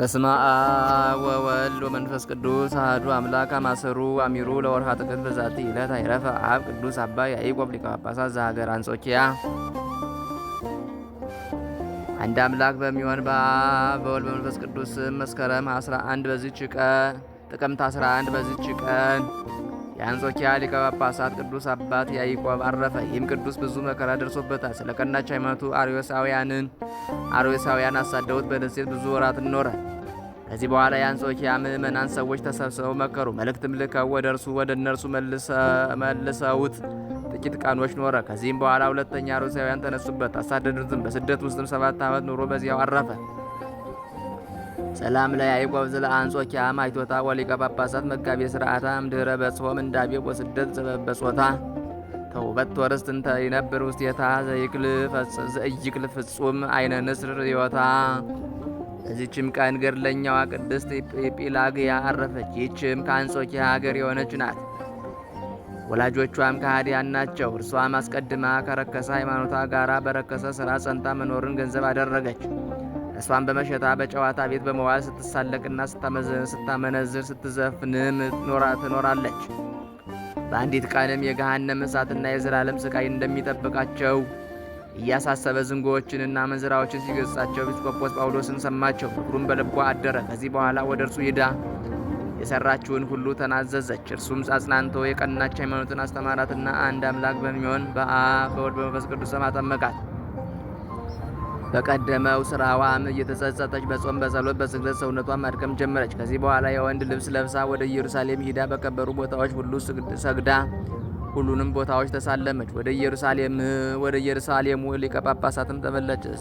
በስመ አብ ወወልድ ወመንፈስ ቅዱስ አሐዱ አምላክ አማሰሩ አሚሩ ለወርሃ ጥቅምት በዛቲ ዕለት አይረፈ አብ ቅዱስ አባ ያዕቆብ ሊቀ ጳጳሳት ዘሀገረ አንጾኪያ። አንድ አምላክ በሚሆን በአብ በወልድ በመንፈስ ቅዱስ መስከረም 11 በዚች ቀን ጥቅምት 11 በዚች ቀን የአንጾኪያ ሊቀ ጳጳሳት ቅዱስ አባት ያዕቆብ አረፈ። ይህም ቅዱስ ብዙ መከራ ደርሶበታል። ስለ ቀናች ሃይማኖቱ አርዮሳውያን አሳደውት በደሴት ብዙ ወራት ኖረ። ከዚህ በኋላ የአንጾኪያ ምእመናን ሰዎች ተሰብስበው መከሩ። መልእክትም ልከው ወደ እነርሱ መልሰውት ጥቂት ቀኖች ኖረ። ከዚህም በኋላ ሁለተኛ አርዮሳውያን ተነሱበት፣ አሳደዱትም። በስደት ውስጥም 7 ዓመት ኑሮ በዚያው አረፈ። ሰላም ለያዕቆብ ዘለ አንጾኪያ ማይቶታ ወሊቀ ጳጳሳት መጋቤ ሥርዓታ እምድኅረ በጽሖም እንዳቤ ወስደት ዘበጾታ ተውበት ወርስት እንተ ይነብር ውስቴታ ዘእይክል ፍጹም አይነ ንስር ዮታ። በዚችም ቀን ገድለኛዋ ቅድስት ጲላግያ አረፈች። ይህችም ከአንጾኪያ ሀገር የሆነች ናት። ወላጆቿም ከሃዲያን ናቸው። እርሷም አስቀድማ ከረከሰ ሃይማኖቷ ጋራ በረከሰ ሥራ ጸንታ መኖርን ገንዘብ አደረገች። እሷን በመሸታ በጨዋታ ቤት በመዋል ስትሳለቅና ስታመነዝር ስትዘፍንም ትኖራለች። በአንዲት ቀንም የገሃነም እሳትና የዘላለም ስቃይ እንደሚጠብቃቸው እያሳሰበ ዝንጎዎችንና መንዝራዎችን ሲገጻቸው ኤጲስቆጶስ ጳውሎስን ሰማቸው። ምክሩም በልቧ አደረ። ከዚህ በኋላ ወደ እርሱ ሄዳ የሰራችውን ሁሉ ተናዘዘች። እርሱም አጽናንቶ የቀናች ሃይማኖትን አስተማራትና አንድ አምላክ በሚሆን በአብ በወልድ በመንፈስ ቅዱስ ስም አጠመቃት። በቀደመው ስራዋም እየተጸጸተች በጾም በጸሎት በስግደት ሰውነቷን ማድከም ጀመረች። ከዚህ በኋላ የወንድ ልብስ ለብሳ ወደ ኢየሩሳሌም ሂዳ በከበሩ ቦታዎች ሁሉ ሰግዳ ሁሉንም ቦታዎች ተሳለመች። ወደ ኢየሩሳሌሙ ሊቀ ጳጳሳትም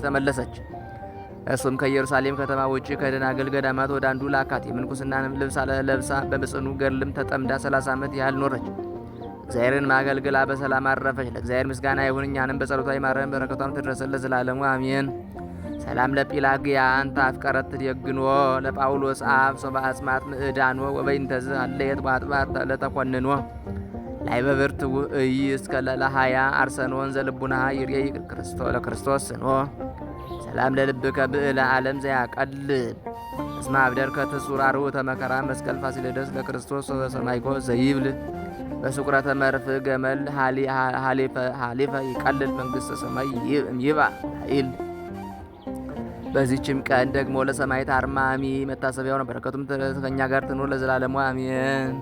ተመለሰች። እሱም ከኢየሩሳሌም ከተማ ውጭ ከደናግል ገዳማት ወደ አንዱ ላካት። የምንኩስናንም ልብስ ለብሳ በጽኑ ገድልም ተጠምዳ 30 ዓመት ያህል ኖረች። እግዚአብሔርን ማገልግላ በሰላም አረፈች። ለእግዚአብሔር ምስጋና ይሁን፣ እኛንም በጸሎቷ ይማረን፣ በረከቷም ትድረሰን ለዘላለሙ አሜን። ሰላም ለጲላግያ አንተ አፍቀረት ትደግኖ ለጳውሎስ አብ ሶበ አጽማት ምዕዳኖ ወበይንተዝ አለየት በአጥባት ለተኮንኖ ላይ በብርት ውእይ እስከ ለሃያ አርሰኖን ዘልቡናሃ ይርየይ ለክርስቶስ ስኖ ሰላም ለልብከ ብዕለ ዓለም ዘያቀልል እስመ አብደርከ ትጹራሩ ተመከራ መስቀል ፋሲለደስ ለክርስቶስ በሰማይኮ ዘይብል በስቁረተ መርፍ ገመል ሀሊፈ ይቀልል መንግሥተ ሰማይ ይባ ኃይል። በዚችም ቀን ደግሞ ለሰማዕት አርማሚ መታሰቢያው ነው። በረከቱም ከእኛ ጋር ትኑር ለዘላለሙ አሜን።